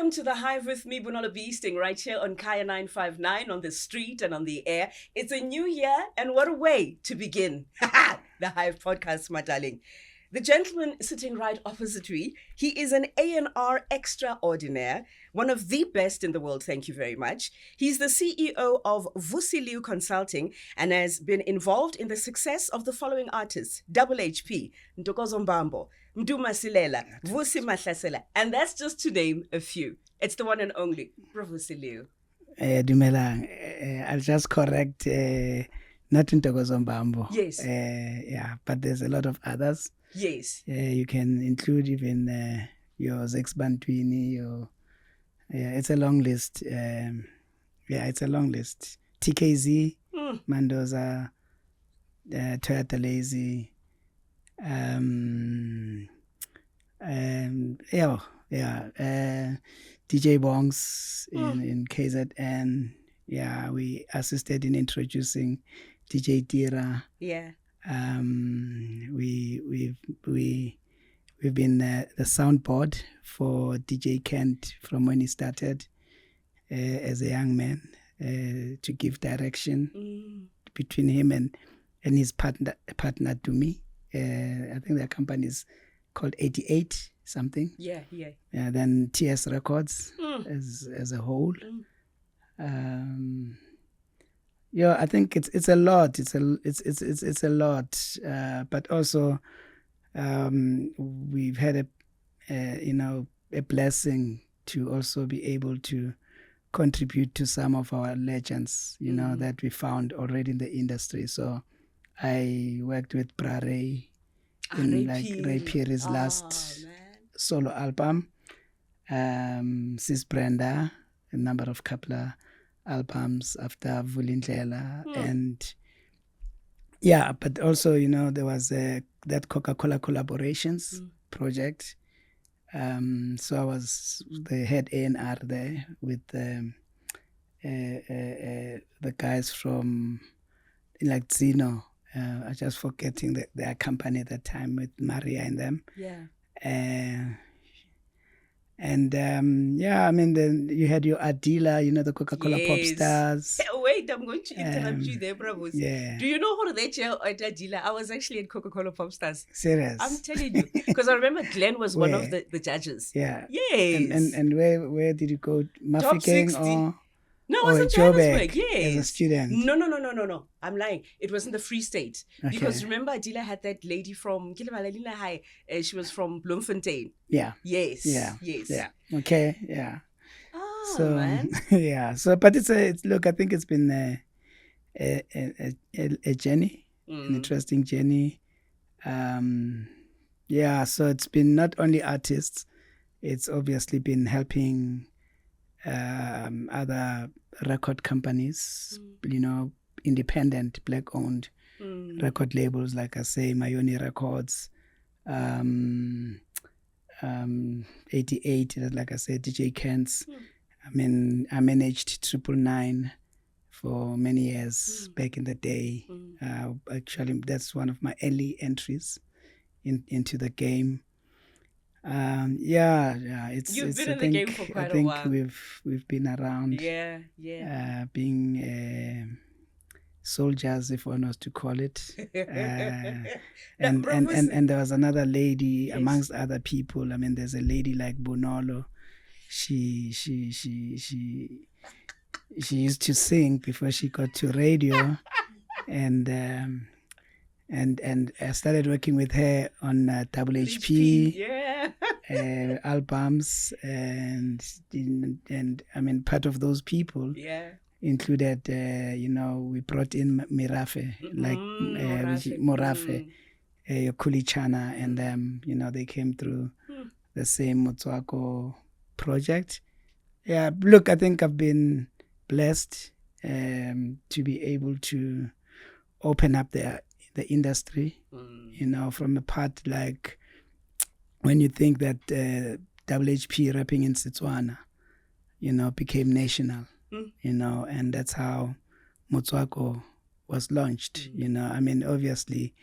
Welcome to The Hive with me, Bunala Beasting, right here on Kaya 959, on the street and on the air. It's a new year, and what a way to begin. The Hive podcast, my darling. The gentleman sitting right opposite me, he is an A&R extraordinaire, one of the best in the world, thank you very much. He's the CEO of Vusi Leeuw Consulting and has been involved in the success of the following artists: Double HP, Ntokozo Mbambo, Mduma Silela, Vusi Mahlasela, and that's just to name a few. It's the one and only Vusi Leeuw. Dumelang, I'll just correct, not Ntokozo Mbambo. Yes. Yeah, but there's a lot of others. Yes. You can include even your Zex Bantwini, it's a long list. It's a long list. TKZ, Mandoza, Toyota Lazy, DJ Bongs in KZN. Yeah, we assisted in introducing DJ Tira. Yeah. We've been the soundboard for DJ Kent from when he started as a young man to give direction between him and his partner Dumi. I think their company is called 88 something. Yeah. Then TS Records as a whole. I think it's a lot. It's a lot. But also, we've had a blessing to also be able to contribute to some of our legends, that we found already in the industry. So I worked with Bra Ray in Ray Phiri's last solo album. Sis Brenda, a number of couple albums after Vulindlela, and but also there was that Coca-Cola collaborations project. So I was the head A&R there with the guys from like Zeno. I just forgetting their company at that time with Maria and them. Yeah. Then you had your Adila, the Coca-Cola pop stars. Wait, I'm going to interrupt you there, Bravos. Yeah. Do you know who they tell at Adila? I was actually at Coca-Cola pop stars. Serious? I'm telling you, because I remember Glenn was one of the judges. Yeah. Yes. And where did you go? Top 60. Or? No, it was in Johannesburg, yes. As a student? No. I'm lying. It was in the Free State. Okay. Because remember, Adila had that lady from Kilmalelina High. She was from Bloemfontein. Yeah. Yes. Yeah. Yes. Yeah. Okay. Yeah. Oh, so, man. Yeah. So, but it's look, I think it's been a journey, an interesting journey. So it's been not only artists, it's obviously been helping other record companies, independent, black-owned record labels, like I say, Mayoni Records, 88, like I said, DJ Kent's. I managed 999 for many years back in the day. Actually, that's one of my early entries into the game. You've been in the game for quite a while. I think we've been around. Yeah. Being soldiers, if one was to call it. And there was another lady amongst other people. There's a lady like Bonolo. She used to sing before she got to radio, and I started working with her on Double HP albums, and part of those people included, we brought in Mirafe, like Morafe, Kulichana, and them. They came through the same Motswako project. Yeah, look, I think I've been blessed to be able to open up the industry, from a part like when you think that WHP rapping in Setswana, became national, and that's how Motswako was launched. Obviously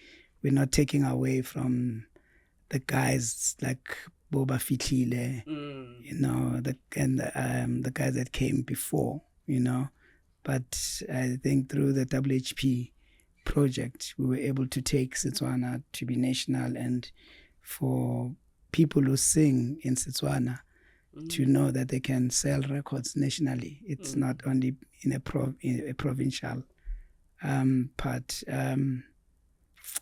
we're not taking away from the guys like Boba Fitlile, you know, the guys that came before, you know. But I think through the WHP project, we were able to take Setswana to be national, and for people who sing in Setswana to know that they can sell records nationally. It's not only in a provincial part.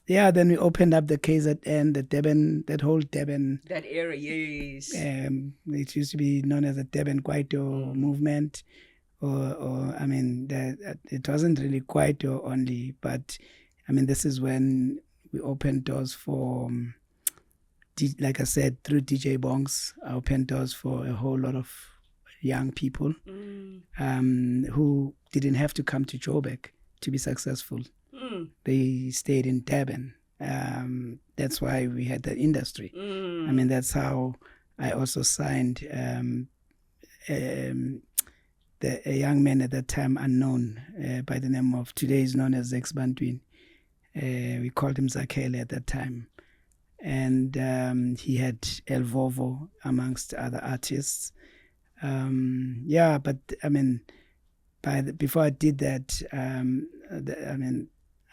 Then we opened up the KZN, the Durban, that whole Durban. That area, yes. It used to be known as the Durban Kwaito movement. Or I mean, it wasn't really Kwaito only, but I mean, this is when we opened doors for, like I said, through DJ Bongs, I opened doors for a whole lot of young people who didn't have to come to Joburg to be successful. They stayed in Durban. That's why we had the industry. I mean, that's how I also signed a young man at that time, unknown, by the name of, today is known as Zex Bantwin. We called him Zakele at that time. And he had El Vovo amongst other artists. But I mean, before I did that,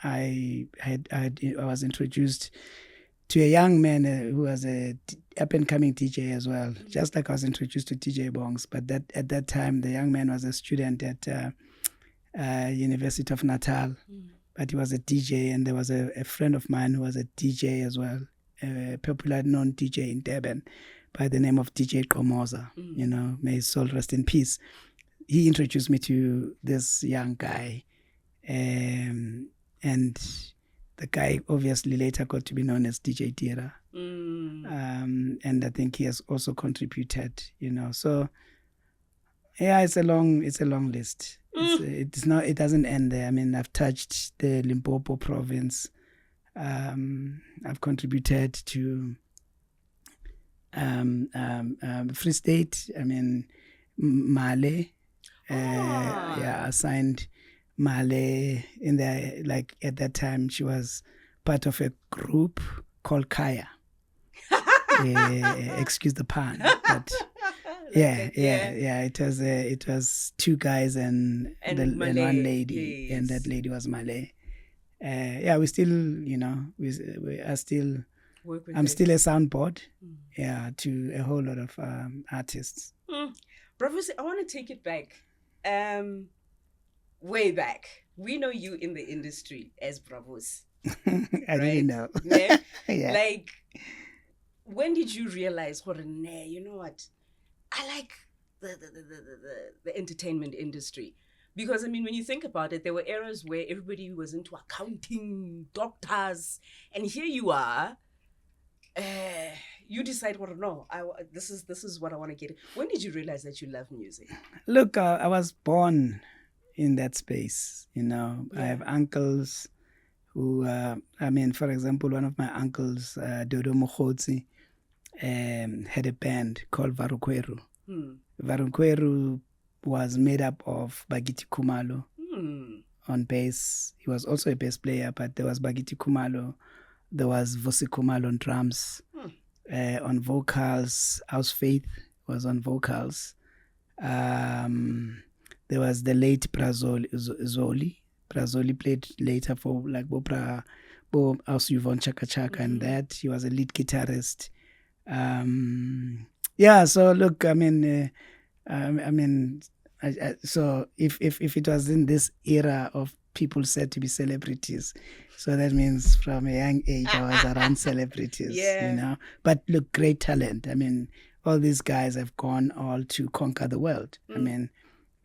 I was introduced to a young man who was a up-and-coming DJ as well, just like I was introduced to DJ Bongs. But at that time, the young man was a student at University of Natal, but he was a DJ, and there was a friend of mine who was a DJ as well, a popular known DJ in Durban by the name of DJ Komoza. You know, may his soul rest in peace. He introduced me to this young guy, and the guy obviously later got to be known as DJ Tira. And I think he has also contributed, you know. So yeah, it's a long list. It doesn't end there. I mean, I've touched the Limpopo province. I've contributed to Free State. I mean, Male. I signed Male in there. Like at that time, she was part of a group called Kaya. Excuse the pun, but it was two guys and one lady, yes. And that lady was Malay. We still, you know, we are still. I'm still a soundboard, to a whole lot of artists. Vusi, I want to take it back, way back. We know you in the industry as Vusi. I really know. Yeah? Yeah. Like, when did you realize, you know what? I like the entertainment industry. Because, I mean, when you think about it, there were eras where everybody was into accounting, doctors, and here you are. You decide, this is what I want to get. When did you realize that you love music? Look, I was born in that space, you know. Yeah. I have uncles who, for example, one of my uncles, Dodo Mokhotsi, had a band called Varukweru. Varukweru was made up of Bagiti Kumalo on bass. He was also a bass player, but there was Bagiti Kumalo. There was Vusi Kumalo on drums. On vocals, House Faith was on vocals. There was the late Zoli. Brazoli played later for like Bo House Yvonne Chaka Chaka and that. He was a lead guitarist. So look, so if it was in this era of people said to be celebrities, so that means from a young age I was around celebrities, you know. But look, great talent. I mean, all these guys have gone all to conquer the world. I mean,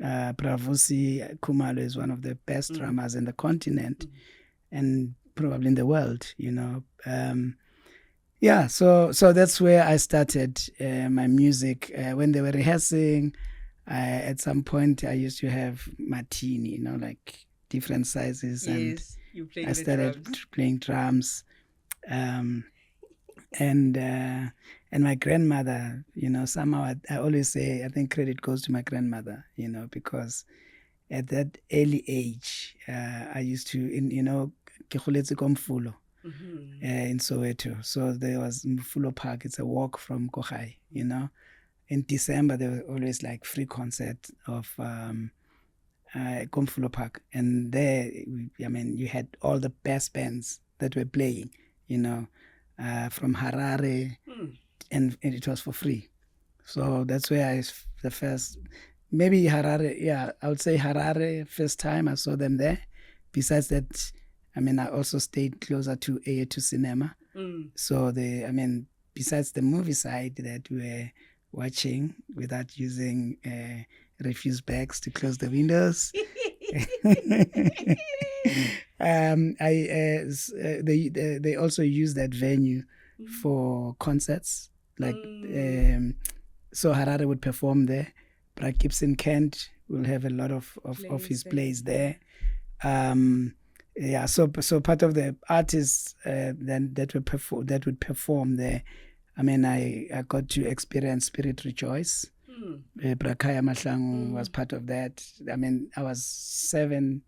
Vusi Kumalo is one of the best drummers in the continent and probably in the world, you know. So that's where I started my music. When they were rehearsing, at some point I used to have martini, you know, like different sizes. Yes, and I started playing drums. And my grandmother, you know, somehow I always say, I think credit goes to my grandmother, you know, because at that early age, I used to, you know, ke kgoletse ko Mfulo. in Soweto. So there was Mfulo Park. It's a walk from Kohai, you know. In December, there was always like free concert of Mfulo Park. And there, I mean, you had all the best bands that were playing, you know, from Harare, and it was for free. So that's where the first, maybe Harare, yeah, I would say Harare, first time I saw them there. Besides that, I mean, I also stayed closer to A2 Cinema. So besides the movie side that we were watching without using refuse bags to close the windows. They also use that venue for concerts. Like, so Harare would perform there. Brad Gibson Kent will have a lot of his plays there. So part of the artists then that would perform there. I mean, I got to experience Spirit Rejoice. Brakaya Mahlangu was part of that. I mean, I was 7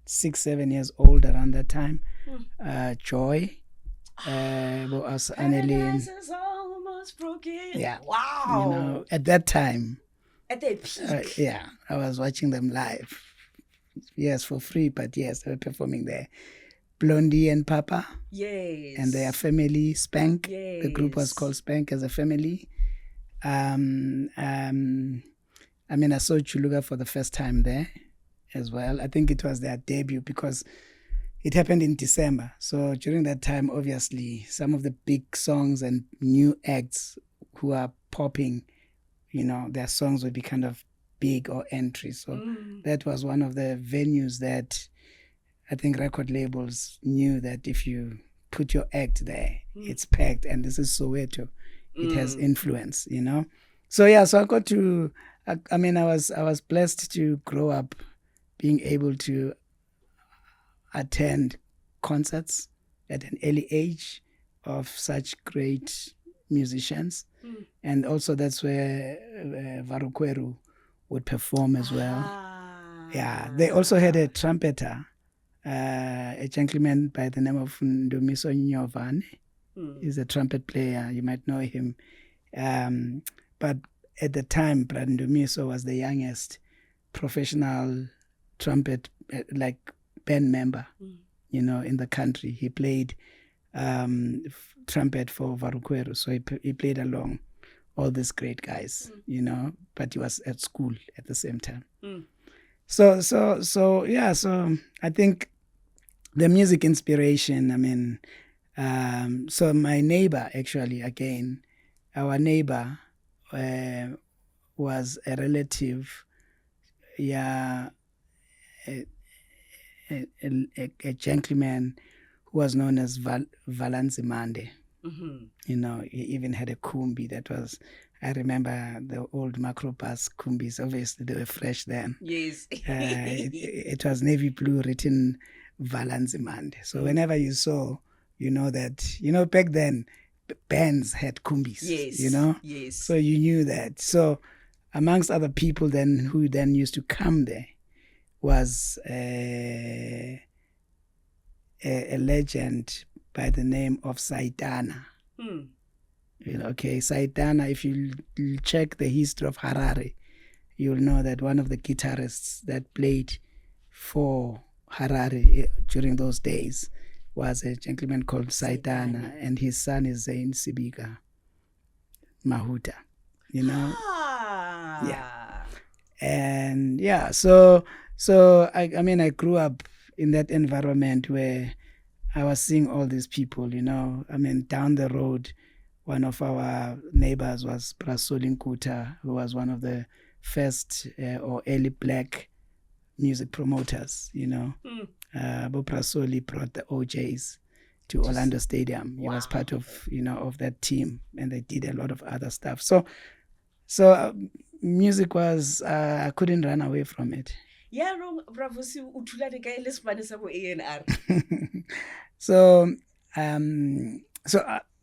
years old around that time. Joy. Was Annelien. Almost broken. Yeah. Wow. You know, at that time. At their peak. I was watching them live. Yes, for free, but yes, they were performing there. Blondie and Papa. Yes. And their family, Spank. Yes. The group was called Spank as a family. I mean, I saw Chuluga for the first time there as well. I think it was their debut because it happened in December. So during that time, obviously, some of the big songs and new acts who are popping, you know, their songs would be kind of big or entry. So that was one of the venues that I think record labels knew that if you put your act there, it's packed, and this is Soweto. It has influence, you know. So I got to. I was blessed to grow up being able to attend concerts at an early age of such great musicians, and also that's where Varukweru would perform as well. Yeah, they also had a trumpeter, a gentleman by the name of Ndumiso Nyovane. He's a trumpet player. You might know him. But at the time, Brad Ndumiso was the youngest professional trumpet, band member, you know, in the country. He played trumpet for Varukweru. So he played along all these great guys, you know, but he was at school at the same time. So I think the music inspiration, I mean, so my neighbor, actually, again, our neighbor was a relative, a gentleman who was known as Valanzimande. You know, he even had a kumbi that was, I remember the old macrobus kumbis. Obviously, they were fresh then. Yes. It was navy blue, written Valanzimande. So whenever you saw, you know that, you know, back then, bands had kumbis. Yes. You know? Yes. So you knew that. So amongst other people then who then used to come there was a legend by the name of Saitana. You know, okay, Saitana, if you check the history of Harare, you'll know that one of the guitarists that played for Harare during those days was a gentleman called Saitana, and his son is Zain Sibiga Mahuta, you know? Yeah. And so I mean, I grew up in that environment where I was seeing all these people, you know. I mean, down the road, one of our neighbors was Prasoli Nkuta, who was one of the first or early black music promoters, you know. Bo Prasoli brought the OJs to Orlando Stadium. He was part of, you know, of that team, and they did a lot of other stuff. So music was, I couldn't run away from it. Yeah, Vusi ANR. So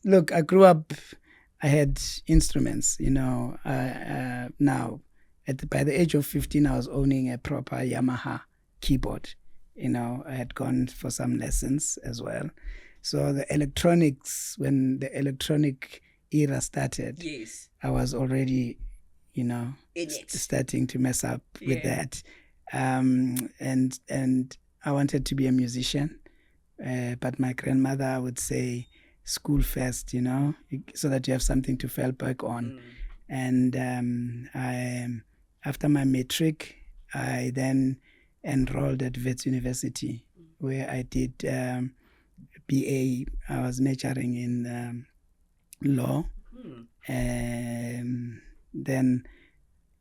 look, I grew up, I had instruments, you know. Now, by the age of 15, I was owning a proper Yamaha keyboard. You know, I had gone for some lessons as well. So the electronics, when the electronic era started, yes, I was already, starting to mess up with that. And I wanted to be a musician, but my grandmother would say, school first, so that you have something to fall back on. And after my matric, I then enrolled at Wits University, where I did BA. I was majoring in law, then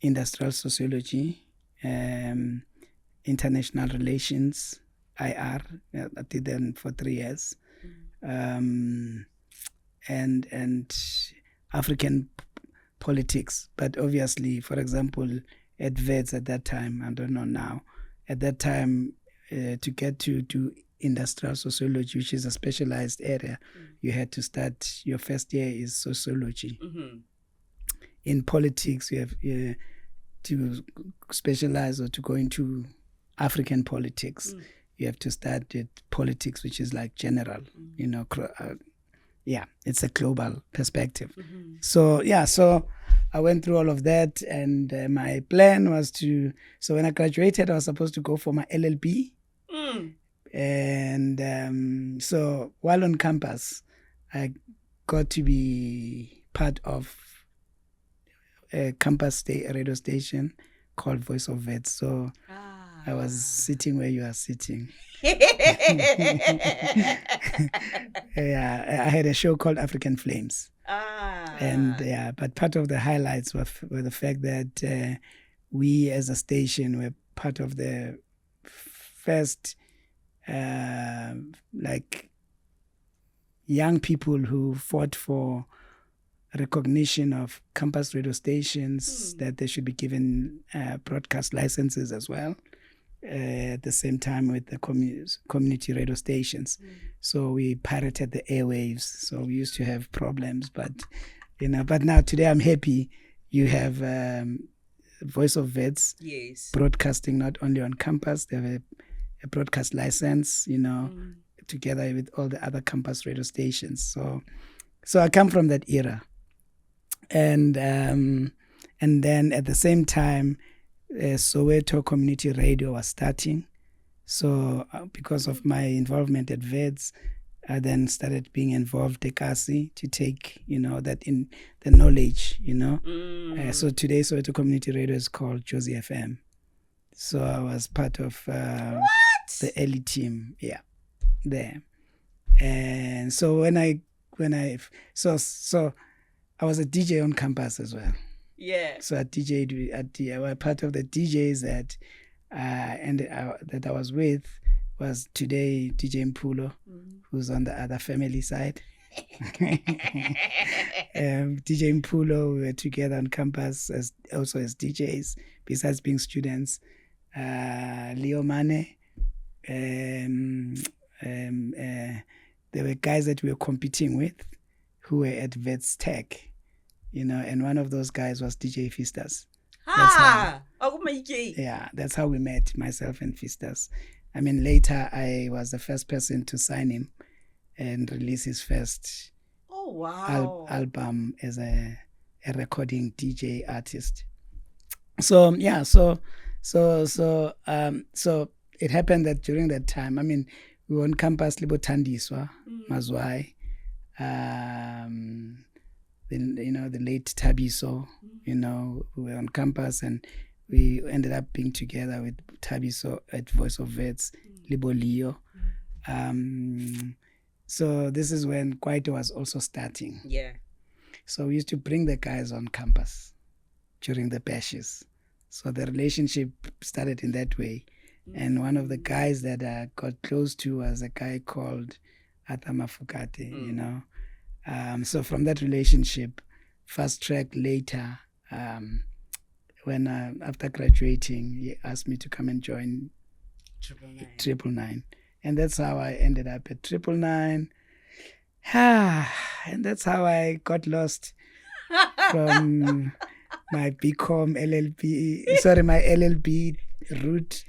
industrial sociology, international relations, IR. I did them for 3 years, and African politics. But obviously, for example, at Wits at that time, I don't know now, at that time, to get to do industrial sociology, which is a specialized area, you had to start, your first year is sociology. In politics, you have to specialize or to go into African politics. You have to start with politics, which is like general, it's a global perspective. So I went through all of that, and my plan was so when I graduated, I was supposed to go for my LLB. And so while on campus, I got to be part of a campus radio station called Voice of Vets. So I was sitting where you are sitting. I had a show called African Flames. And but part of the highlights were the fact that we as a station were part of the first young people who fought for recognition of campus radio stations, that they should be given broadcast licenses as well, at the same time with the community radio stations. So we pirated the airwaves. So we used to have problems, but now today I'm happy you have Voice of Vets broadcasting not only on campus, they have a broadcast license, together with all the other campus radio stations. So I come from that era. And then at the same time, Soweto Community Radio was starting. So because of my involvement at VEDS, I then started being involved at Kasi to take, that in the knowledge, so today Soweto Community Radio is called Josie FM. So I was part of the early team, there. And so I was a DJ on campus as well. Yeah. So I DJed I was part of the DJs that I was with was today DJ Mpulo, who's on the other family side. DJ Mpulo, we were together on campus as DJs, besides being students. Leo Mane, there were guys that we were competing with who were at Vets Tech, and one of those guys was DJ Fistas. That's how we met, myself and Fistas. I mean, later I was the first person to sign him and release his first album as a recording DJ artist. So it happened that during that time, I mean, we were on campus, Libo Tandiswa, Mazwai, the late Tabiso, we were on campus and we ended up being together with Tabiso at Voice of Vets, Libo Leo. So this is when Kwaito was also starting. Yeah. So we used to bring the guys on campus during the bashes. So the relationship started in that way. And one of the guys that I got close to was a guy called Atama Fukate, So from that relationship, fast track later, when after graduating, he asked me to come and join 999. And that's how I ended up at 999. And that's how I got lost from my BCom my LLB route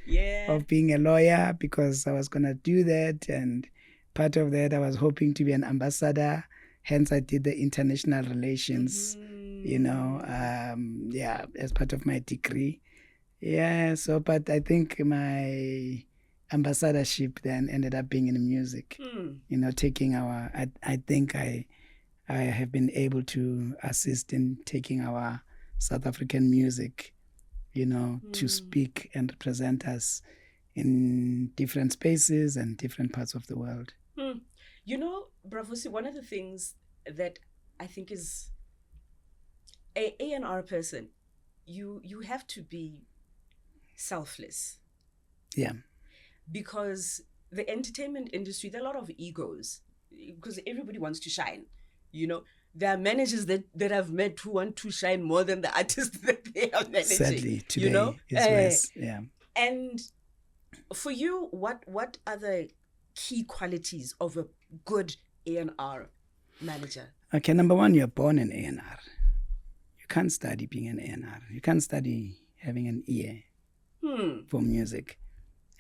of being a lawyer, because I was going to do that. And part of that, I was hoping to be an ambassador. Hence, I did the international relations, as part of my degree. Yeah, so, but I think my ambassadorship then ended up being in music, taking I think I have been able to assist in taking our South African music, to speak and represent us in different spaces and different parts of the world. Vusi, one of the things that I think is a A&R person, you have to be selfless. Yeah. Because the entertainment industry, there are a lot of egos because everybody wants to shine. There are managers that I've met who want to shine more than the artists that they are managing. Sadly, today is less. Yeah. And for you, what are the key qualities of a good A&R manager? Okay, number one, you're born in A&R. You can't study being an A&R. You can't study having an ear for music.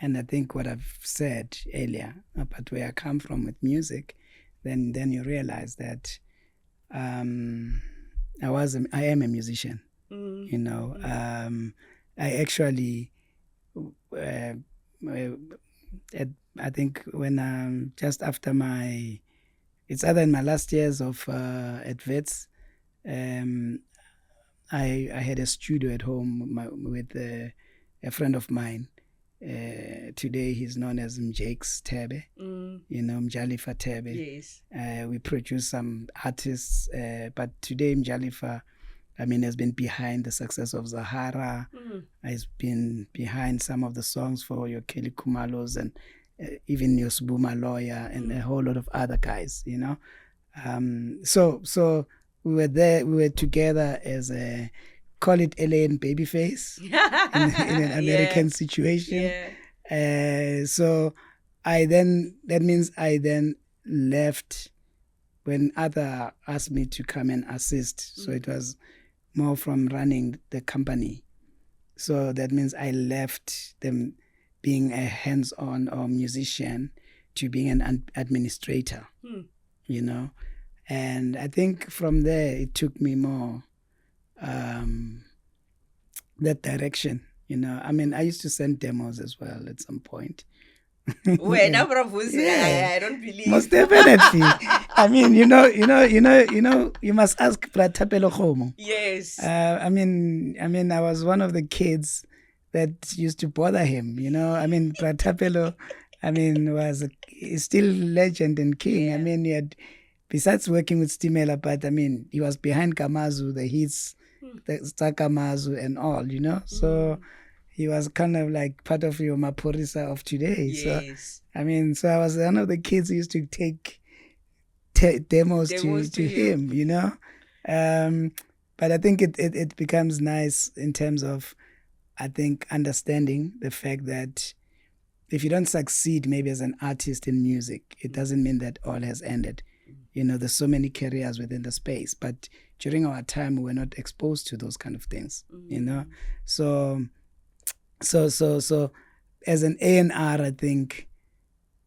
And I think what I've said earlier about where I come from with music, then you realize that I am a musician. I actually, I think when just after it's either in my last years of at Wits, I had a studio at home with a friend of mine. Today he's known as Mjakes Tebe, Mjalifa Tebe. Yes. We produce some artists, but today Mjalifa, has been behind the success of Zahara. Has been behind some of the songs for your Kelly Kumalos and even your Subuma Lawyer and a whole lot of other guys, So we were there, we were together as call it LA and Babyface in an American situation. Yeah. So that means I then left when other asked me to come and assist. So it was more from running the company. So that means I left them being a hands-on or musician to being an administrator, And I think from there it took me more that direction, I used to send demos as well at some point. Wait, now, Vusi, I don't believe. Most definitely. You must ask Pratapelo Khomo. Yes. I was one of the kids that used to bother him, Pratapelo, was still legend and king. Yeah. He had, besides working with Stimela, but he was behind Kamazu, the hits, the Sakamazu and all, So he was kind of like part of your Maporisa of today. Yes. So I was one of the kids who used to take demos to him, But I think it becomes nice in terms of, I think, understanding the fact that if you don't succeed maybe as an artist in music, it doesn't mean that all has ended. There's so many careers within the space, but during our time, we were not exposed to those kind of things, So as an A&R, I think,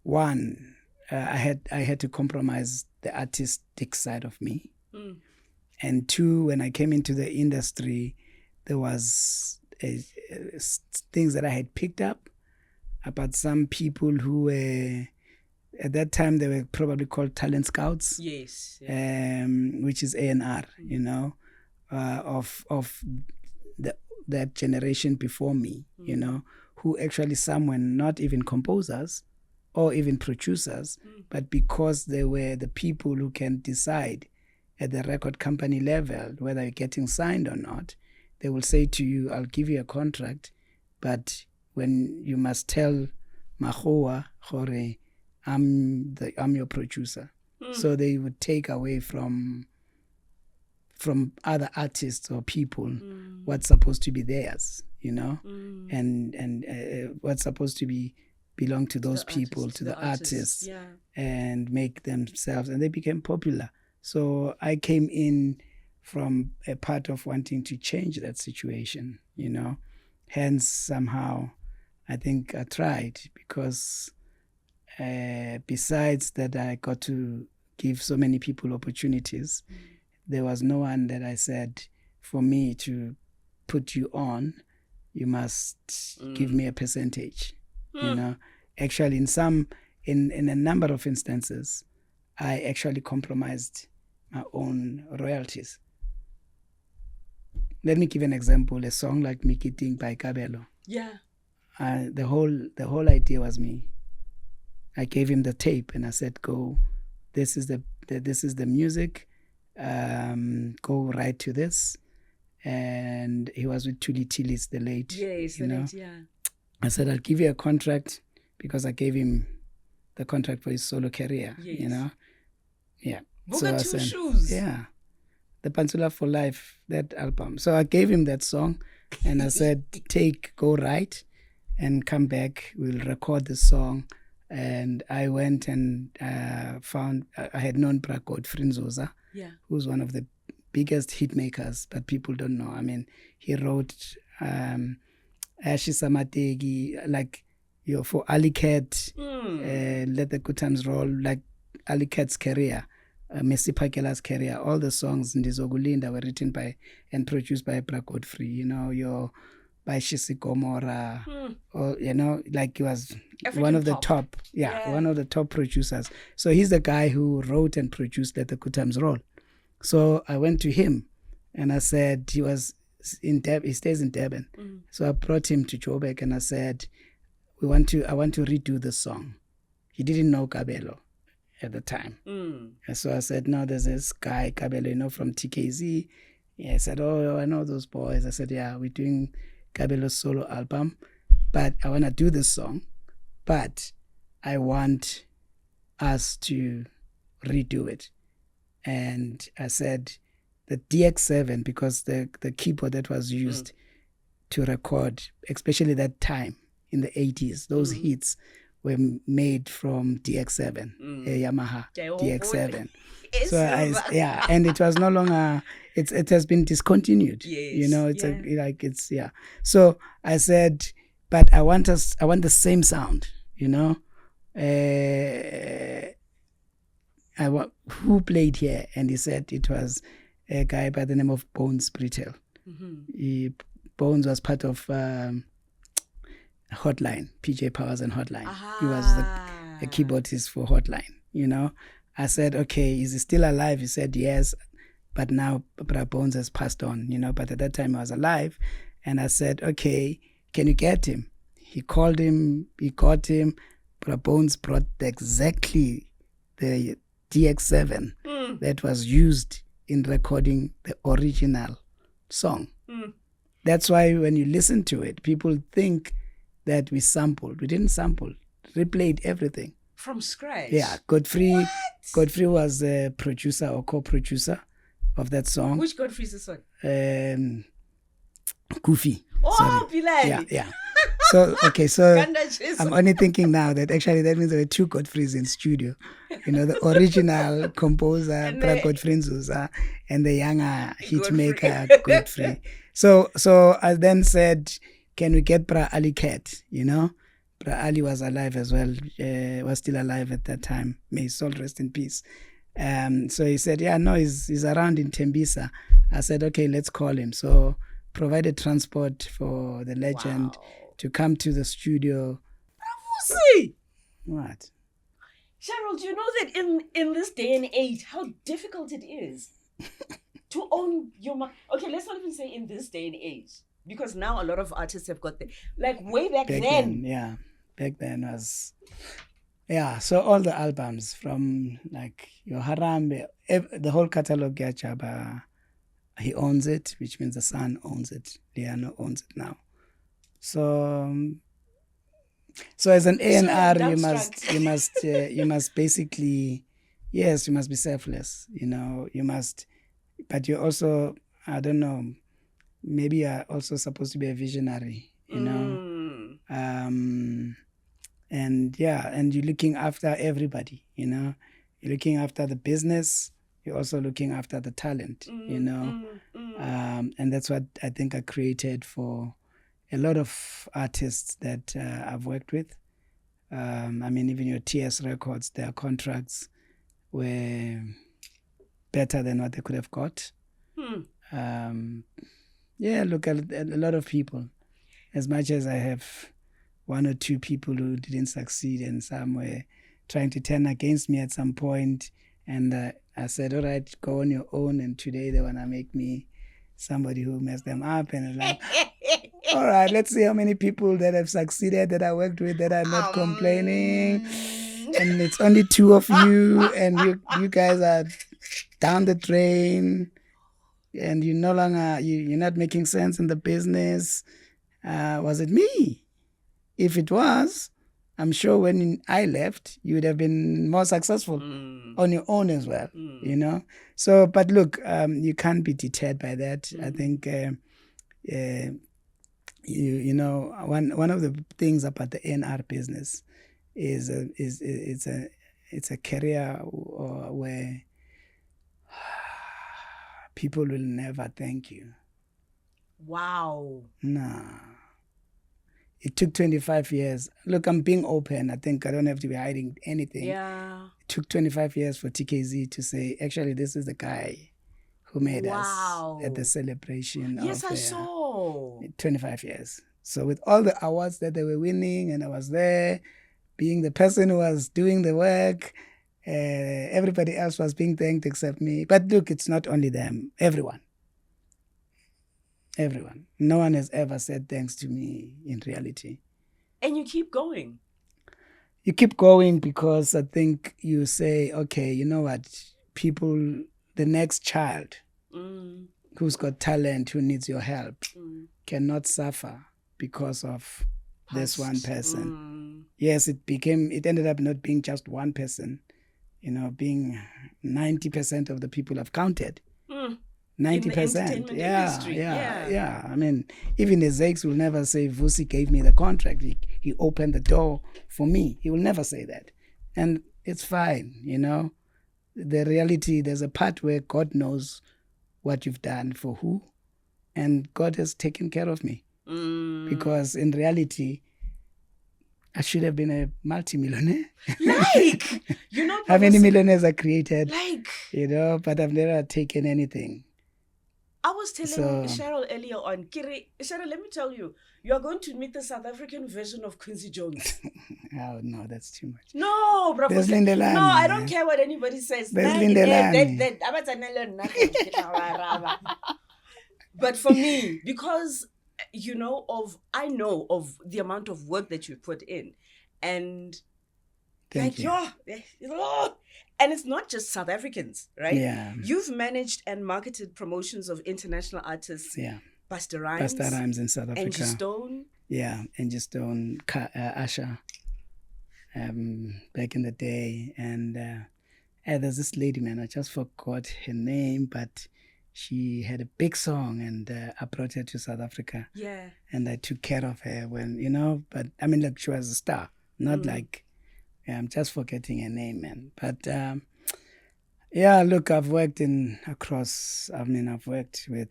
one, I had to compromise the artistic side of me. And two, when I came into the industry, there was things that I had picked up about some people who were, at that time, they were probably called talent scouts. Yes. Yeah. Which is A&R, of that generation before me, who actually some were not even composers or even producers, but because they were the people who can decide at the record company level whether you're getting signed or not, they will say to you, I'll give you a contract, but when you must tell Mahoa, Hore, I'm your producer. So they would take away from other artists or people what's supposed to be theirs, and what's supposed to belong to those people, to the artists, yeah. And make themselves, and they became popular. So I came in from a part of wanting to change that situation, Hence, somehow, I think I tried, because besides that I got to give so many people opportunities, there was no one that I said, for me to put you on, you must give me a percentage. You know, actually in a number of instances, I actually compromised my own royalties. Let me give an example. A song like Mikiting by Kabelo. Yeah. The whole idea was me. I gave him the tape and I said, "Go. This is the music. Go right to this." And he was with Tuli Tillis, the late. Yes, the late. Yeah. I said, "I'll give you a contract," because I gave him the contract for his solo career. Yes. You know. Yeah. Boga Two Shoes. Yeah. The Pantula for Life, that album. So I gave him that song and I said, go right and come back. We'll record the song. And I went and found, I had known Bra Godfrey Nzuza, who's one of the biggest hit makers, but people don't know. I mean, he wrote Ashi Samategi, like, for Ali Cat, Let the Good Times Roll, like Ali Cat's career. Messi Pakela's career, all the songs in Ndizogulinda were written by and produced by Bra Godfrey, you know, by Shisi Gomora, or, you know, like he was African one of the top, one of the top producers. So he's the guy who wrote and produced Let the Good Times Roll. So I went to him and I said, he was in he stays in Durban. So I brought him to Joburg and I said, I want to redo the song. He didn't know Kabelo at the time. And so I said, no, there's this guy, Kabelo, you know, from TKZ. Yeah, I said, oh, I know those boys. I said, yeah, we're doing Kabelo's solo album, but I want to do this song, but I want us to redo it. And I said, the DX7, because the keyboard that was used to record, especially that time in the 80s, those hits were made from DX7, a Yamaha DX7. So and it was no longer. It has been discontinued. Yes, you know, So I said, but I want the same sound. You know, who played here? And he said it was a guy by the name of Bones Brittle. Bones was part of Hotline, PJ Powers and Hotline. He was a keyboardist for Hotline, you know. I said, okay, is he still alive? He said, yes, but now Bra Bones has passed on, you know, but at that time he was alive. And I said, okay, can you get him? He called him, he got him. Bra Bones brought exactly the DX7 that was used in recording the original song. That's why when you listen to it, people think that we sampled. We didn't sample. Replayed everything. From scratch? Yeah. Godfrey was a producer or co-producer of that song. Which Godfrey's the song? Goofy. Oh, Bilal. Yeah. So I'm only thinking now that actually that means there were two Godfreys in studio. You know, the original composer, Bra Godfrey Nzuza, and the younger hitmaker, Godfrey. So I then said, can we get Bra Ali Cat, you know? Bra Ali was alive as well, was still alive at that time. May his soul rest in peace. So he said, yeah, no, he's around in Tembisa. I said, okay, let's call him. So provided transport for the legend to come to the studio. Vusi! What? Cheryl, do you know that in this day and age, how difficult it is to own your... Okay, let's not even say in this day and age. Because now a lot of artists have got like way back then. Yeah, back then was, so all the albums from like Your Harambe, the whole catalog, Chaba, he owns it, which means the son owns it. Liano owns it now. So as an A&R, you must basically, yes, you must be selfless. You know, you must, but you also, I don't know. Maybe you're also supposed to be a visionary, you know. And you're looking after everybody, you know. You're looking after the business. You're also looking after the talent, you know. And that's what I think I created for a lot of artists that I've worked with. I mean, even your TS records, their contracts were better than what they could have got. Yeah, look, a lot of people. As much as I have one or two people who didn't succeed and some were trying to turn against me at some point, and I said, all right, go on your own, and today they want to make me somebody who messed them up, and it's like, all right, let's see how many people that have succeeded that I worked with that are not complaining, and it's only two of you, and you guys are down the drain, and you're no longer, you're not making sense in the business. Was it me? If it was, I'm sure when I left, you would have been more successful on your own as well, you know? So, but look, you can't be deterred by that. I think, you know, one of the things about the NR business is it's a career where people will never thank you. Wow. Nah. It took 25 years. Look, I'm being open. I think I don't have to be hiding anything. Yeah. It took 25 years for TKZ to say, actually, this is the guy who made us at the celebration. Yes, I saw. 25 years. So with all the awards that they were winning, and I was there, being the person who was doing the work, everybody else was being thanked except me. But look, it's not only them. Everyone. No one has ever said thanks to me in reality. And you keep going. You keep going because I think you say, okay, you know what? People, the next child who's got talent, who needs your help, cannot suffer because of this one person. Yes, it ended up not being just one person, you know, being 90% of the people I've counted. 90%. Yeah. I mean, even the Zakes will never say Vusi gave me the contract. He opened the door for me. He will never say that. And it's fine, you know. The reality, there's a part where God knows what you've done for who. And God has taken care of me. Because in reality, I should have been a multi-millionaire. Like, you know. How many millionaires are created? Like. You know, but I've never taken anything. I was telling Cheryl earlier on, Cheryl, let me tell you, you are going to meet the South African version of Quincy Jones. Oh, no, that's too much. No, bro. There's Lindelani. No, I don't care what anybody says. There's Lindelani. But for me, because, you know, I know of the amount of work that you put in. And Thank you. And it's not just South Africans, right? Yeah. You've managed and marketed promotions of international artists. Yeah. Busta Rhymes in South Africa. Angie Stone. Yeah, Angie Stone, Asha, back in the day. And there's this lady, man, I just forgot her name, but she had a big song, and I brought her to South Africa. Yeah. And I took care of her when, you know, but I mean, like, she was a star, not like... Yeah, I'm just forgetting her name, man. But yeah, look, I've worked I've worked with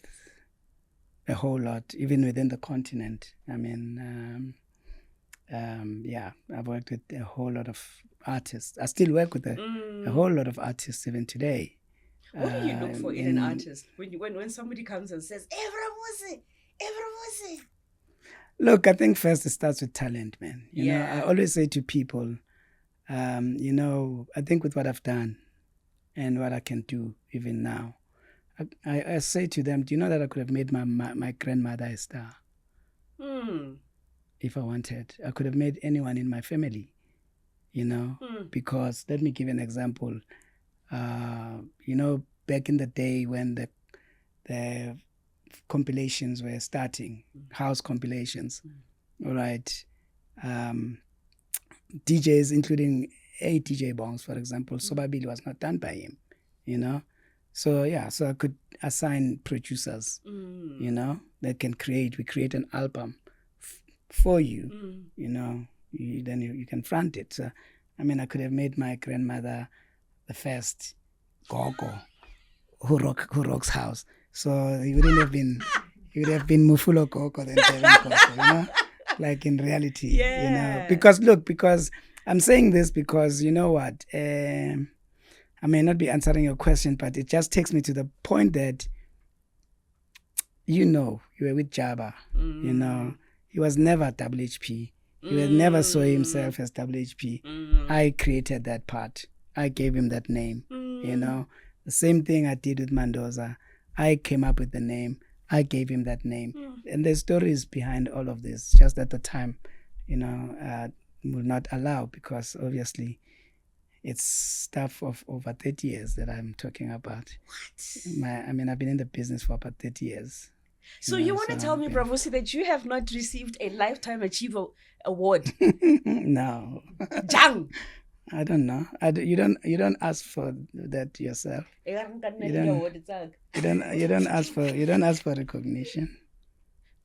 a whole lot, even within the continent. I mean, yeah, I've worked with a whole lot of artists. I still work with a whole lot of artists even today. What do you look for in an artist? When somebody comes and says, Vusi. Look, I think first it starts with talent, man. You know, I always say to people, you know, I think with what I've done and what I can do even now, I say to them, do you know that I could have made my grandmother a star? If I wanted. I could have made anyone in my family, you know, because let me give you an example. You know, back in the day when the compilations were starting, house compilations, all right, DJs, including a DJ Bongs, for example, Sobabili was not done by him, you know. So yeah, so I could assign producers, you know, that can create. We create an album for you, you know. Then you can front it. So I mean, I could have made my grandmother the first gogo who rocks house. So he wouldn't have been. He would have been Mufulo Gogo than Kevin Gogo, you know. like in reality, you know. Because I'm saying this because, you know what, I may not be answering your question, but it just takes me to the point that, you know, you were with Jabba, you know, he was never WHP. He never saw himself as WHP. I created that part. I gave him that name, you know. The same thing I did with Mendoza. I came up with the name. I gave him that name. And the stories behind all of this, just at the time, you know, will not allow, because obviously it's stuff of over 30 years that I'm talking about. What? I mean, I've been in the business for about 30 years. So you want to tell me, Vusi, that you have not received a Lifetime Achiever Award? No. Jang! I don't know. You don't ask for that yourself. You don't ask for recognition.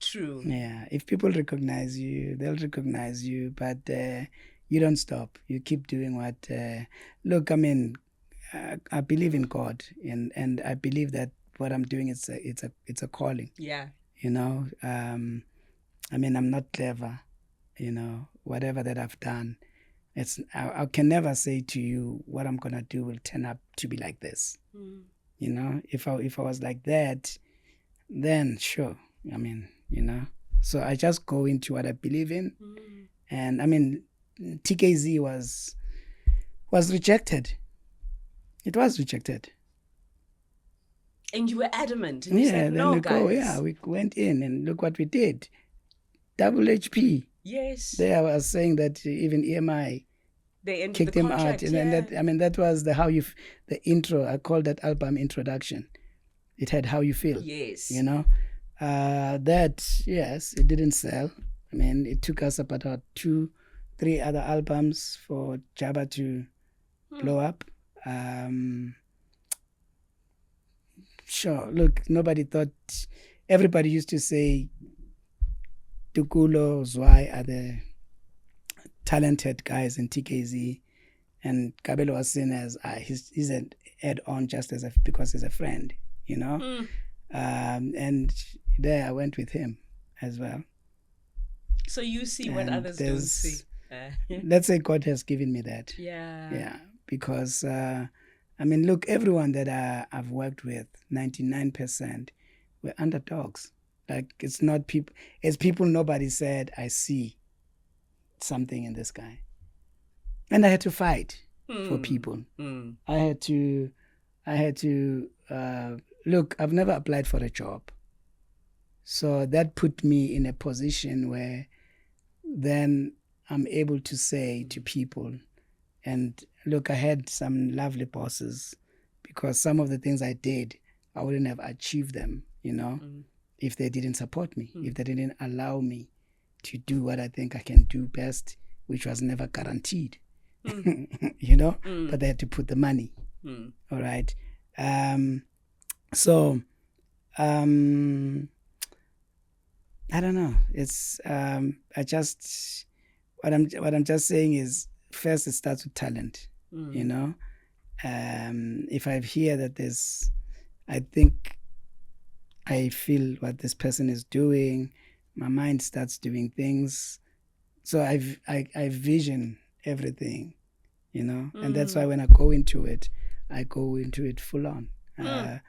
True. Yeah. If people recognize you, they'll recognize you, but you don't stop. You keep doing what. Look, I mean, I believe in God, and I believe that what I'm doing it's a calling. Yeah. You know, I mean, I'm not clever. You know, whatever that I've done, I can never say to you what I'm gonna do will turn up to be like this. You know, if I was like that, then sure. I mean, you know. So I just go into what I believe in, and I mean, TKZ was rejected. It was rejected. And you were adamant. And yeah, you said, no, guys. We went in and look what we did. Double HP. Yes. There I was saying that even EMI they kicked him out. And that, I mean, that was the intro. I called that album introduction. It had How You Feel. Yes. You know? Yes, it didn't sell. I mean, it took us about 2-3 other albums for Jabba to blow up. Sure, look, nobody thought, everybody used to say Tukulo, Zwei are the talented guys in TKZ, and Kabelo was seen as he's an add-on just because he's a friend, you know. And there I went with him as well. So you see what others don't see. Let's say God has given me that. Yeah, because I mean, look, everyone that I've worked with, 99% were underdogs. Like, it's not people, it's people nobody said, I see something in this guy. And I had to fight for people. I had to look, I've never applied for a job. So that put me in a position where then I'm able to say to people, and look, I had some lovely bosses, because some of the things I did, I wouldn't have achieved them, you know, if they didn't support me, if they didn't allow me to do what I think I can do best, which was never guaranteed, you know, but they had to put the money. All right. So, I don't know. It's, what I'm just saying is, first it starts with talent, you know. If I hear that I feel what this person is doing, my mind starts doing things. So I vision everything, you know, and that's why when I go into it full on. And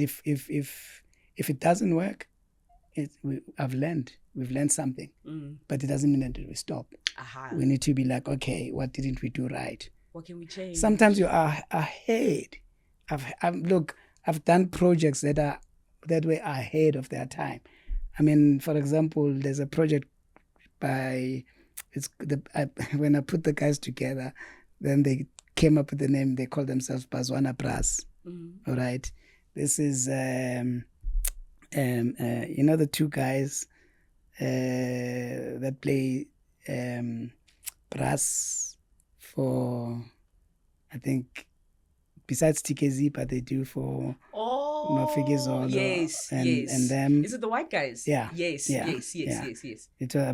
if it doesn't work, we've learned something, but it doesn't mean that we stop. We need to be like, okay, what didn't we do right? What can we change? Sometimes you are ahead. I've done projects that were ahead of their time. I mean, for example, there's a project when I put the guys together, then they came up with the name. They call themselves Bazwana Brass. All right, this is you know, the two guys that play brass for, I think, besides TKZ, but they do for Mafikizolo. Yes, and them. Is it the white guys? Yeah. Yes. I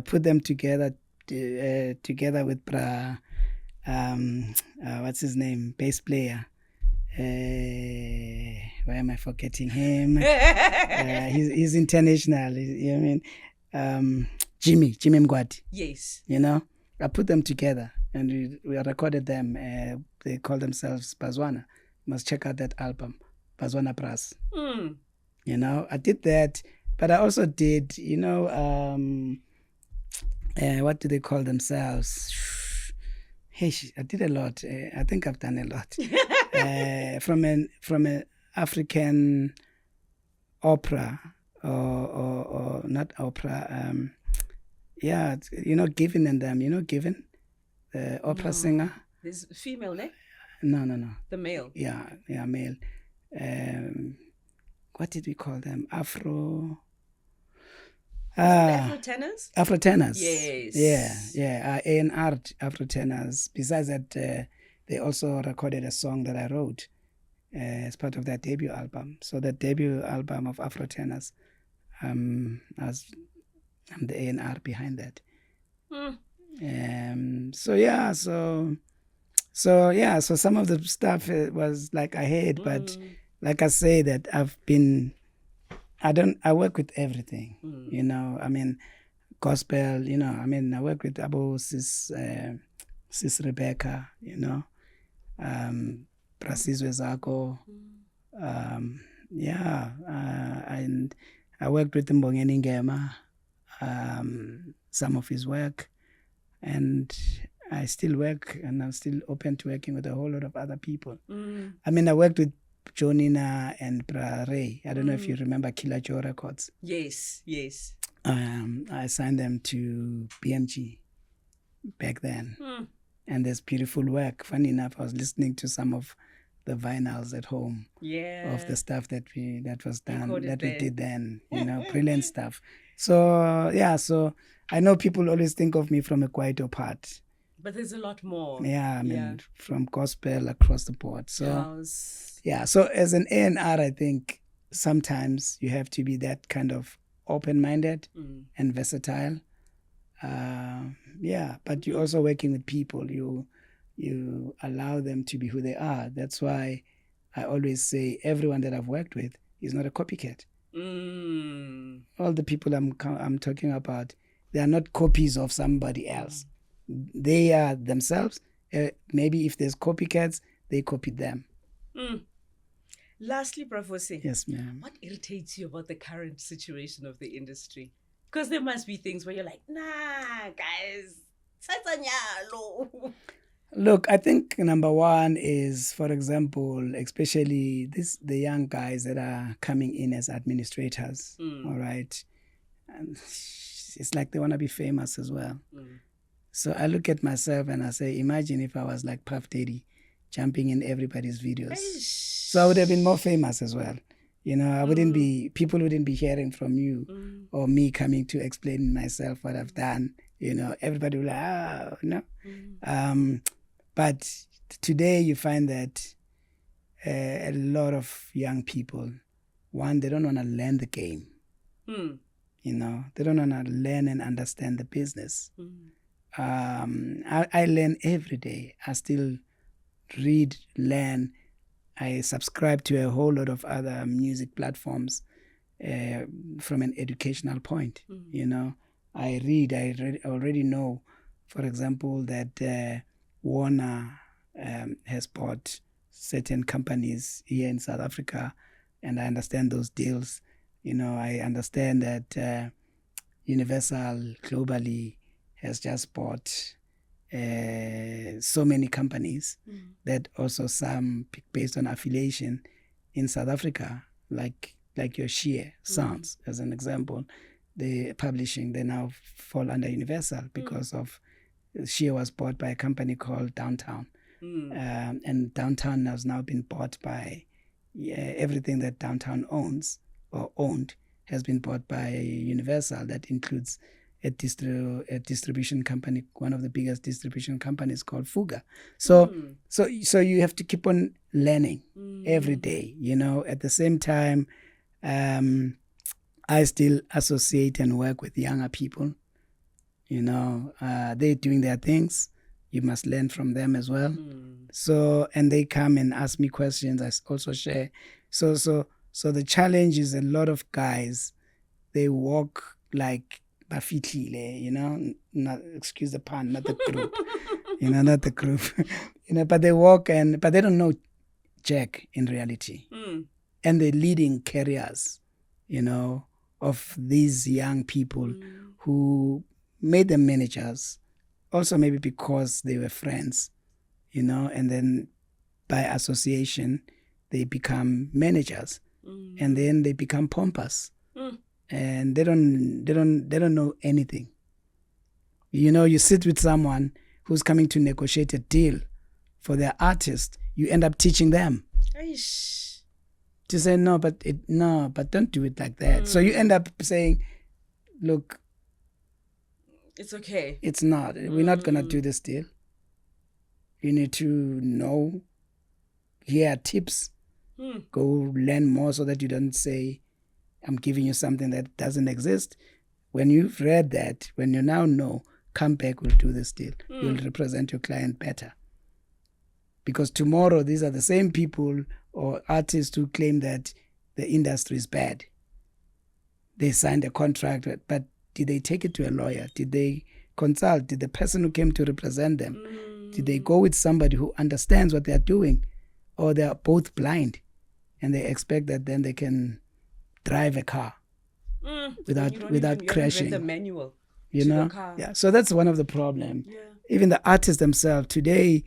put them together with what's his name? Bass player. Why am I forgetting him? He's international. You know what I mean? Jimmy Mgwadi. Yes. You know, I put them together and we recorded them. They call themselves Bazwana. You must check out that album, Bazwana Brass. You know, I did that, but I also did, you know, what do they call themselves? Hey, I did a lot. I think I've done a lot. From an African opera or not opera. Yeah, you know, Given and them. You know, Given, the opera singer. This female, ne? No. The male. Yeah, male. What did we call them? Afro tenors? Afro tenors. Yes. Yeah. A&R Afro tenors. Besides that, they also recorded a song that I wrote as part of their debut album. So the debut album of Afro tenors, I'm the A&R behind that. So some of the stuff was like ahead, but like I say that I work with everything, you know. I mean, gospel, you know. I mean, I work with Abo Sis Rebecca, you know, Brasizwe Zako, and I worked with Mbongeni Ngema, some of his work, and I still work, and I'm still open to working with a whole lot of other people. I mean, I worked with Jonina and Bra Ray. I don't know if you remember Killer Joe Records. Yes. I signed them to BMG back then. And there's beautiful work. Funny enough, I was listening to some of the vinyls at home of the stuff that was done, we did then. You know, brilliant stuff. So I know people always think of me from a Kwaito part. But there's a lot more. Yeah, I mean, from gospel across the board. So, so as an A&R, I think sometimes you have to be that kind of open-minded and versatile. But you're also working with people. You allow them to be who they are. That's why I always say everyone that I've worked with is not a copycat. All the people I'm talking about, they are not copies of somebody else. They are themselves. Maybe if there's copycats, they copied them. Lastly, Prof. Vusi. Yes, ma'am. What irritates you about the current situation of the industry? Because there must be things where you're like, nah, guys, look, I think number one is, for example, especially the young guys that are coming in as administrators, all right? And it's like they want to be famous as well. So I look at myself and I say, imagine if I was like Puff Daddy jumping in everybody's videos. So I would have been more famous as well. You know, people wouldn't be hearing from you or me coming to explain myself what I've done. You know, everybody will but today you find that a lot of young people, one, they don't want to learn the game. You know, they don't want to learn and understand the business. I learn every day. I still read, learn. I subscribe to a whole lot of other music platforms from an educational point. You know, I already know, for example, that Warner has bought certain companies here in South Africa, and I understand those deals. You know, I understand that Universal globally has just bought so many companies that also some based on affiliation in South Africa, like your Sheer Sounds, as an example. The publishing, they now fall under Universal because of Sheer was bought by a company called Downtown. And Downtown has now been bought by everything that Downtown owns or owned has been bought by Universal. That includes a distribution company, one of the biggest distribution companies called Fuga. So you have to keep on learning every day, you know. At the same time, I still associate and work with younger people. You know, they're doing their things. You must learn from them as well. So, and they come and ask me questions. I also share. So the challenge is a lot of guys, they walk like bafitlile, not, excuse the pun, not the group, not the group, but they walk but they don't know Jack in reality. And they're leading careers, of these young people who made them managers, also maybe because they were friends, and then by association, they become managers, and then they become pompous. And they don't know anything. You sit with someone who's coming to negotiate a deal for their artist, you end up teaching them. Eish. To say but don't do it like that. So you end up saying, look, it's okay. It's not. We're not gonna do this deal. You need to know. Here are tips. Go learn more so that you don't say, I'm giving you something that doesn't exist. When you've read that, when you now know, come back, we'll do this deal. You'll represent your client better. Because tomorrow, these are the same people or artists who claim that the industry is bad. They signed a contract, but did they take it to a lawyer? Did they consult? Did the person who came to represent them, did they go with somebody who understands what they're doing? Or they're both blind and they expect that then they can drive a car without crashing. Read the manual the car. Yeah. So that's one of the problems. Yeah. Even the artists themselves today,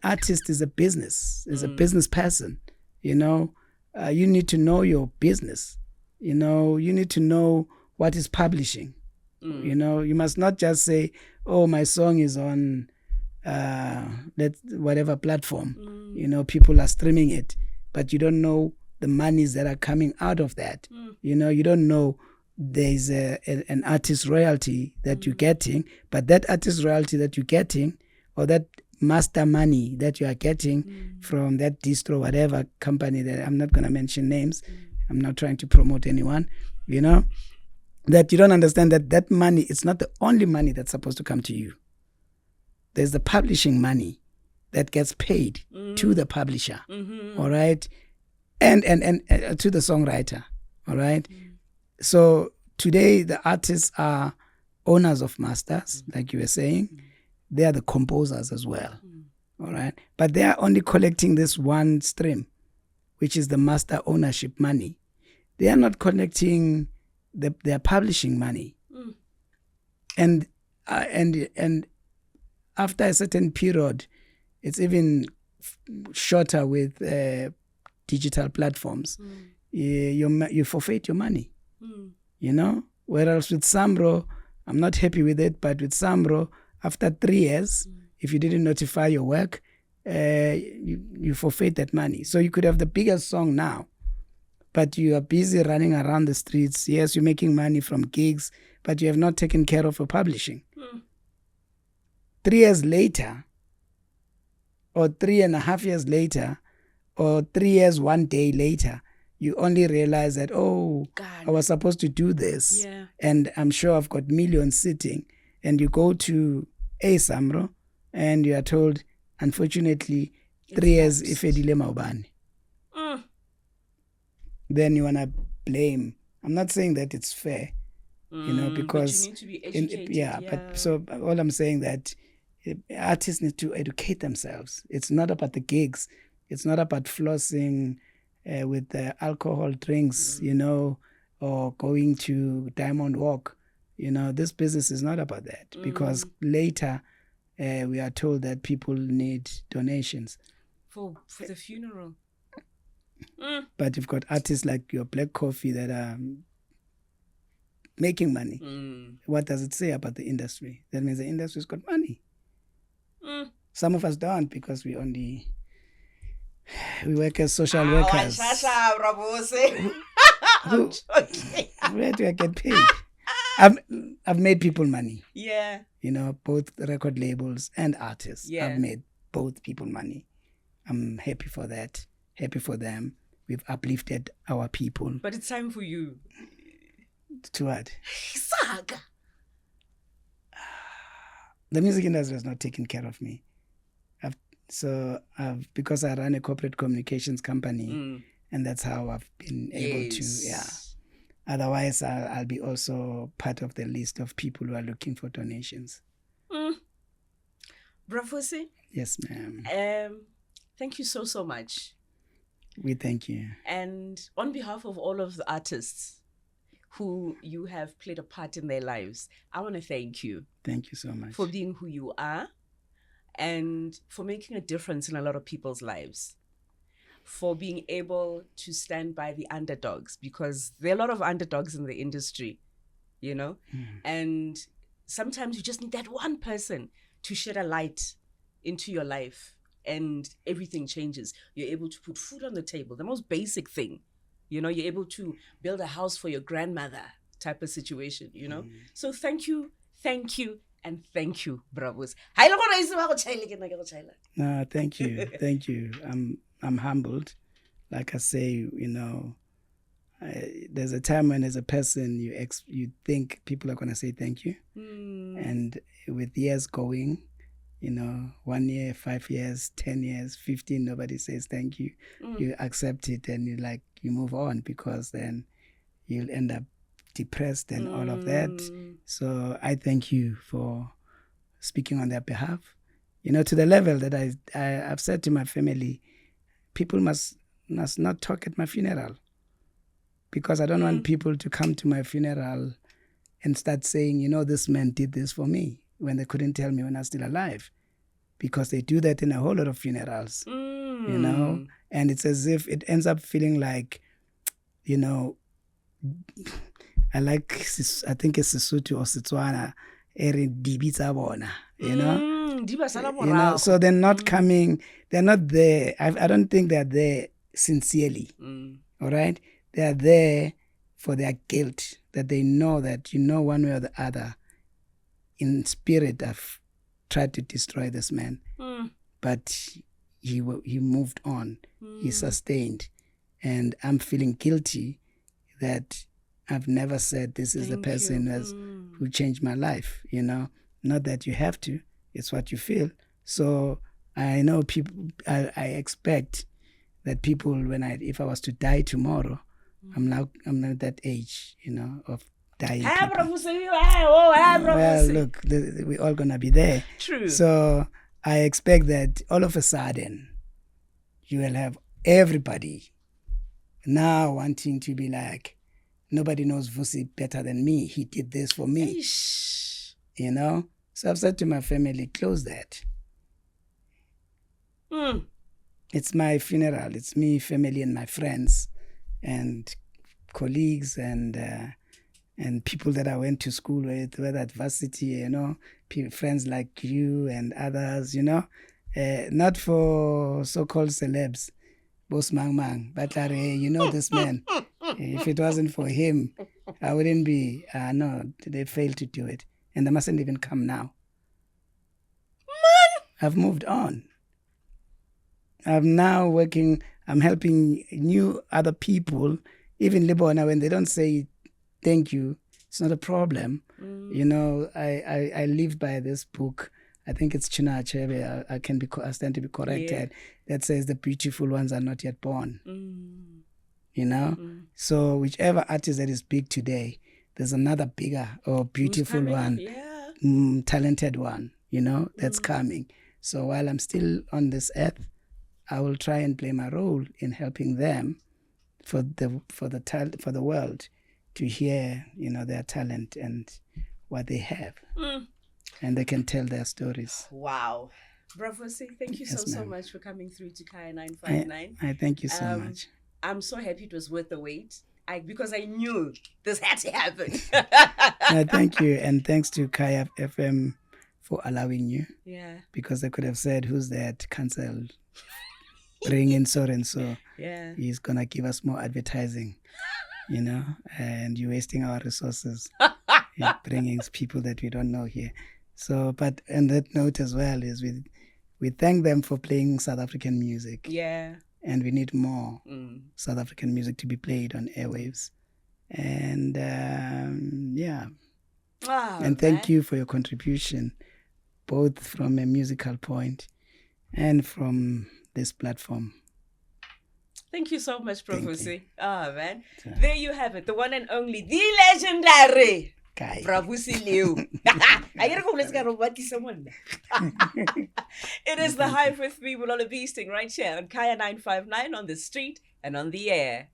artist is a business, is a business person. You need to know your business. You need to know what is publishing. You must not just say, oh, my song is on whatever platform. People are streaming it, but you don't know the monies that are coming out of that. You don't know there's an artist royalty that you're getting, but that artist royalty that you're getting, or that master money that you are getting from that distro, whatever company that I'm not going to mention names. I'm not trying to promote anyone, that you don't understand that money, it's not the only money that's supposed to come to you. There's the publishing money that gets paid to the publisher, all right? And to the songwriter, all right? So today the artists are owners of masters, like you were saying. They are the composers as well, all right? But they are only collecting this one stream, which is the master ownership money. They are not collecting their publishing money. And after a certain period, it's even shorter with digital platforms. You forfeit your money, Whereas with Samro, I'm not happy with it, but with Samro, after 3 years, if you didn't notify your work, you forfeit that money. So you could have the biggest song now, but you are busy running around the streets. Yes, you're making money from gigs, but you have not taken care of your publishing. 3 years later, or 3.5 years later, or 3 years, 1 day later, you only realize that, I was supposed to do this. Yeah. And I'm sure I've got millions sitting. And you go to Samro and you are told, unfortunately, 3 years ifedile maubani. Then you want to blame. I'm not saying that it's fair, because but you need to be educated. But so all I'm saying that artists need to educate themselves. It's not about the gigs. It's not about flossing with alcohol drinks, or going to Diamond Walk. This business is not about that, because later we are told that people need donations for the funeral. But you've got artists like your Black Coffee that are making money. What does it say about the industry? That means the industry's got money. Some of us don't, because we work as social workers. Where do I get paid? I've made people money. Yeah. Both record labels and artists. Yeah. I've made both people money. I'm happy for that. Happy for them. We've uplifted our people. But it's time for you. To what? Saga. The music industry has not taken care of me. Because I run a corporate communications company, and that's how I've been able to, Otherwise, I'll be also part of the list of people who are looking for donations. Vusi? Yes, ma'am. Thank you so much. We thank you. And on behalf of all of the artists who you have played a part in their lives, I want to thank you. Thank you so much. For being who you are and for making a difference in a lot of people's lives. For being able to stand by the underdogs, because there are a lot of underdogs in the industry, you know? And sometimes you just need that one person to shed a light into your life and everything changes. You're able to put food on the table, the most basic thing. You know, you're able to build a house for your grandmother type of situation, you know? So thank you, and thank you, bravos. No, thank you. Thank you. I'm humbled. Like I say, you know, there's a time when as a person you think people are going to say thank you. And with years going, you know, 1 year, 5 years, 10 years, 15, nobody says thank you. You accept it and you move on, because then you'll end up depressed and all of that. So I thank you for speaking on their behalf. You know, to the level that I've said to my family, people must not talk at my funeral, because I don't want people to come to my funeral and start saying, you know, this man did this for me, when they couldn't tell me when I was still alive, because they do that in a whole lot of funerals, you know, and it's as if it ends up feeling like, you know, I think it's Sesotho or Setswana, you know, so they're not coming, they're not there. I don't think they're there sincerely. All right, they're there for their guilt, that they know that, you know, one way or the other, in spirit, I've tried to destroy this man, but he moved on, he sustained, and I'm feeling guilty that I've never said this is the person who changed my life, you know. Not that you have to, it's what you feel. So I know people, I expect that people, if I was to die tomorrow, I'm not that age, you know, of dying. Well, look, we're all gonna be there. True. So I expect that all of a sudden you will have everybody now wanting to be like, nobody knows Vusi better than me. He did this for me. You know? So I've said to my family, close that. It's my funeral. It's me, family, and my friends and colleagues and people that I went to school with, whether at varsity, you know, friends like you and others, you know. Not for so-called celebs, Boss Mang, but you know this man. If it wasn't for him, I wouldn't be. No, they failed to do it. And they mustn't even come now. I've moved on. I'm now working, I'm helping other people, even Libona, when they don't say thank you, it's not a problem. You know, I live by this book. I think it's China Achebe, I stand to be corrected, that says the beautiful ones are not yet born. You know? So whichever artist that is big today, there's another bigger or beautiful one, talented one, you know, that's coming. So while I'm still on this earth, I will try and play my role in helping them for the world to hear, you know, their talent and what they have. And they can tell their stories. Wow. Bravo, thank you so much for coming through to Kaya 959. I thank you so much. I'm so happy it was worth the wait. Because I knew this had to happen. Thank you. And thanks to Kaya FM for allowing you. Yeah. Because they could have said, who's that? Cancel. Bring in so and so. Yeah. He's going to give us more advertising, you know, and you're wasting our resources. Bringing people that we don't know here. So, but on that note as well, is we thank them for playing South African music. Yeah. And we need more South African music to be played on airwaves. And and thank you for your contribution, both from a musical point and from this platform. Thank you so much, Prof. Vusi. Ah, man. There you have it. The one and only, the legendary Vusi Leeuw. It is the Hive with me, Vusi Leeuw, right here on Kaya 959 on the street and on the air.